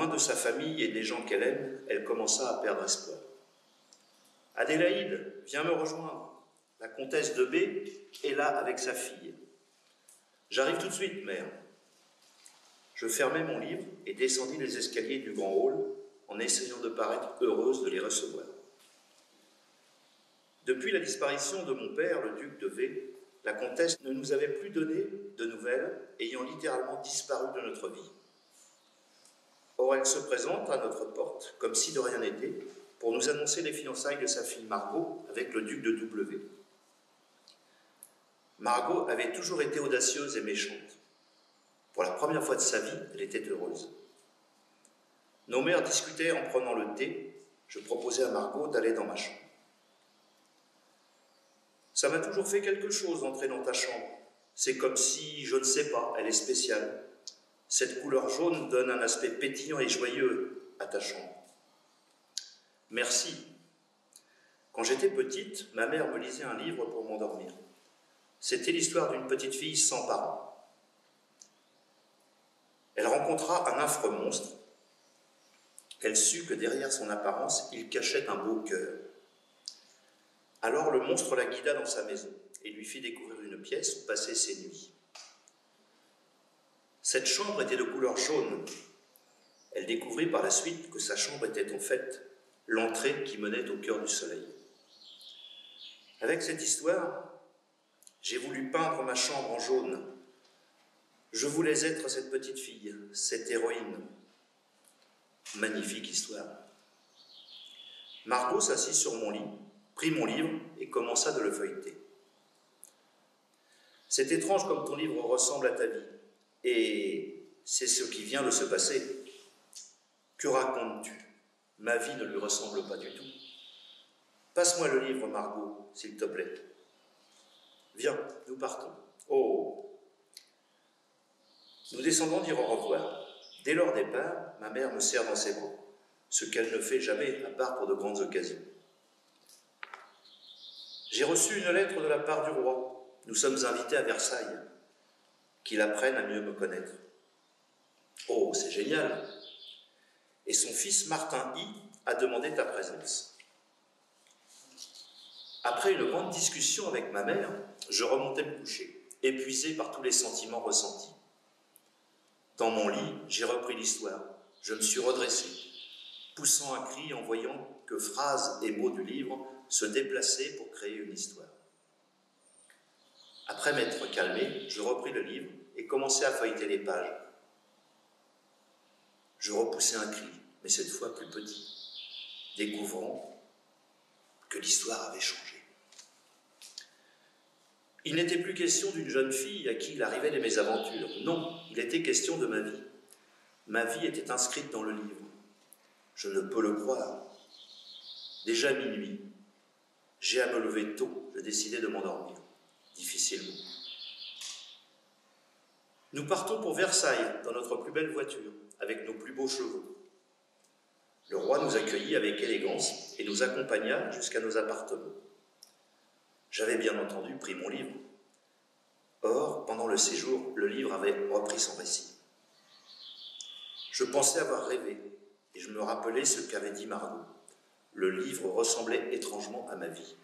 Loin de sa famille et des gens qu'elle aime, elle commença à perdre espoir. « Adélaïde, viens me rejoindre. La comtesse de B est là avec sa fille. »« J'arrive tout de suite, mère. » Je fermai mon livre et descendis les escaliers du grand hall en essayant de paraître heureuse de les recevoir. Depuis la disparition de mon père, le duc de V, la comtesse ne nous avait plus donné de nouvelles, ayant littéralement disparu de notre vie. Or, elle se présente à notre porte, comme si de rien n'était, pour nous annoncer les fiançailles de sa fille Margot avec le duc de W. Margot avait toujours été audacieuse et méchante. Pour la première fois de sa vie, elle était heureuse. Nos mères discutaient en prenant le thé. Je proposais à Margot d'aller dans ma chambre. « Ça m'a toujours fait quelque chose d'entrer dans ta chambre. C'est comme si, je ne sais pas, elle est spéciale. Cette couleur jaune donne un aspect pétillant et joyeux à ta chambre. » « Merci. Quand j'étais petite, ma mère me lisait un livre pour m'endormir. C'était l'histoire d'une petite fille sans parents. Elle rencontra un affreux monstre. Elle sut que derrière son apparence, il cachait un beau cœur. Alors le monstre la guida dans sa maison et lui fit découvrir une pièce où passer ses nuits. Cette chambre était de couleur jaune. Elle découvrit par la suite que sa chambre était en fait l'entrée qui menait au cœur du soleil. Avec cette histoire, j'ai voulu peindre ma chambre en jaune. Je voulais être cette petite fille, cette héroïne. Magnifique histoire. Margot s'assit sur mon lit, prit mon livre et commença de le feuilleter. « C'est étrange comme ton livre ressemble à ta vie. Et c'est ce qui vient de se passer. Que racontes-tu ? Ma vie ne lui ressemble pas du tout. Passe-moi le livre, Margot, s'il te plaît. Viens, nous partons. Oh !» Nous descendons dire au revoir. Dès leur départ, ma mère me serre dans ses bras, ce qu'elle ne fait jamais à part pour de grandes occasions. J'ai reçu une lettre de la part du roi. Nous sommes invités à Versailles. Qu'il apprenne à mieux me connaître. Oh, c'est génial! Et son fils Martin I a demandé ta présence. Après une grande discussion avec ma mère, je remontais me coucher, épuisé par tous les sentiments ressentis. Dans mon lit, j'ai repris l'histoire. Je me suis redressé, poussant un cri en voyant que phrases et mots du livre se déplaçaient pour créer une histoire. Après m'être calmé, je repris le livre et commençai à feuilleter les pages. Je repoussai un cri, mais cette fois plus petit, découvrant que l'histoire avait changé. Il n'était plus question d'une jeune fille à qui il arrivait des mésaventures. Non, il était question de ma vie. Ma vie était inscrite dans le livre. Je ne peux le croire. Déjà minuit. J'ai à me lever tôt. Je décidai de m'endormir. Difficilement. Nous partons pour Versailles dans notre plus belle voiture, avec nos plus beaux chevaux. Le roi nous accueillit avec élégance et nous accompagna jusqu'à nos appartements. J'avais bien entendu pris mon livre. Or, pendant le séjour, le livre avait repris son récit. Je pensais avoir rêvé et je me rappelais ce qu'avait dit Margot. Le livre ressemblait étrangement à ma vie.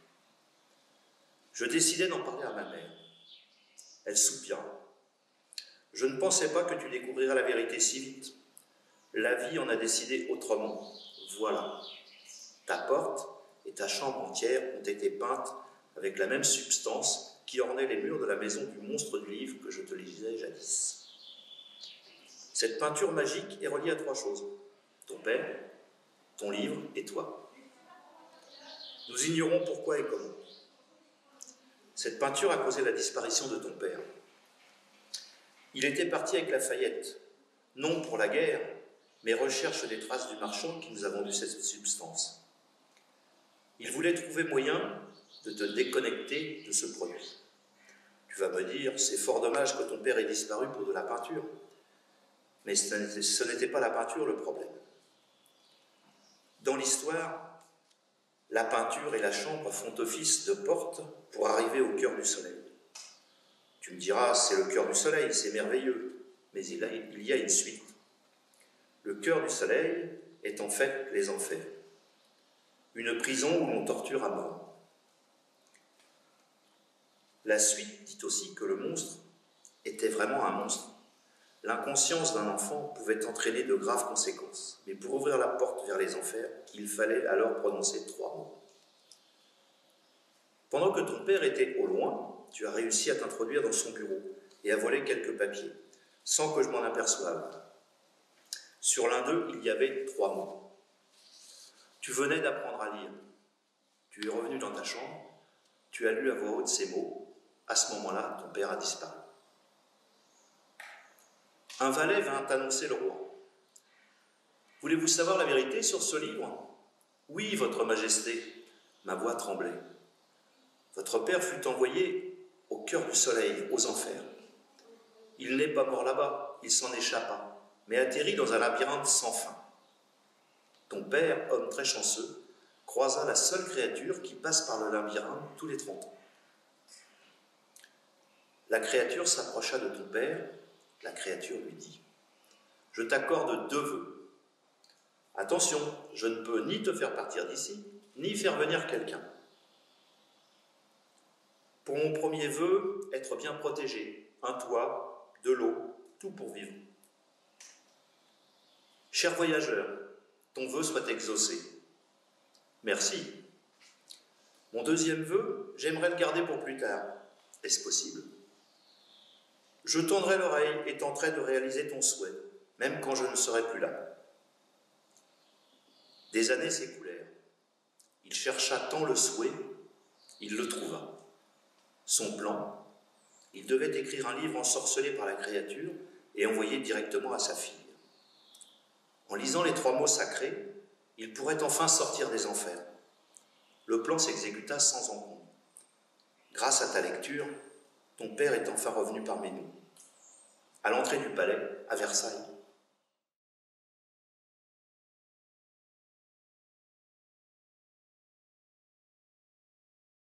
Je décidai d'en parler à ma mère. Elle soupira. « Je ne pensais pas que tu découvrirais la vérité si vite. La vie en a décidé autrement. Voilà. Ta porte et ta chambre entière ont été peintes avec la même substance qui ornait les murs de la maison du monstre du livre que je te lisais jadis. Cette peinture magique est reliée à 3 choses. Ton père, ton livre et toi. Nous ignorons pourquoi et comment. Cette peinture a causé la disparition de ton père. Il était parti avec Lafayette, non pour la guerre, mais recherche des traces du marchand qui nous a vendu cette substance. Il voulait trouver moyen de te déconnecter de ce produit. Tu vas me dire, c'est fort dommage que ton père ait disparu pour de la peinture. Mais ce n'était pas la peinture le problème. Dans l'histoire, la peinture et la chambre font office de porte pour arriver au cœur du soleil. Tu me diras, c'est le cœur du soleil, c'est merveilleux, mais il y a une suite. Le cœur du soleil est en fait les enfers, une prison où l'on torture à mort. La suite dit aussi que le monstre était vraiment un monstre. L'inconscience d'un enfant pouvait entraîner de graves conséquences, mais pour ouvrir la porte vers les enfers, il fallait alors prononcer 3 mots. Pendant que ton père était au loin, tu as réussi à t'introduire dans son bureau et à voler quelques papiers, sans que je m'en aperçoive. Sur l'un d'eux, il y avait 3 mots. Tu venais d'apprendre à lire. Tu es revenu dans ta chambre, tu as lu à voix haute ces mots. À ce moment-là, ton père a disparu. Un valet vint annoncer le roi. « Voulez-vous savoir la vérité sur ce livre ?»« Oui, votre majesté. » Ma voix tremblait. « Votre père fut envoyé au cœur du soleil, aux enfers. Il n'est pas mort là-bas, il s'en échappa, mais atterrit dans un labyrinthe sans fin. Ton père, homme très chanceux, croisa la seule créature qui passe par le labyrinthe tous les 30 ans. La créature s'approcha de ton père. La créature lui dit « Je t'accorde 2 vœux. Attention, je ne peux ni te faire partir d'ici, ni faire venir quelqu'un. Pour mon premier vœu, être bien protégé, un toit, de l'eau, tout pour vivre. Cher voyageur, ton vœu soit exaucé. Merci. Mon deuxième vœu, j'aimerais le garder pour plus tard. Est-ce possible ? Je tendrai l'oreille et tenterai de réaliser ton souhait, même quand je ne serai plus là. » Des années s'écoulèrent. Il chercha tant le souhait, il le trouva. Son plan, il devait écrire un livre ensorcelé par la créature et envoyé directement à sa fille. En lisant les 3 mots sacrés, il pourrait enfin sortir des enfers. Le plan s'exécuta sans encombre. Grâce à ta lecture, ton père est enfin revenu parmi nous. À l'entrée du palais, à Versailles,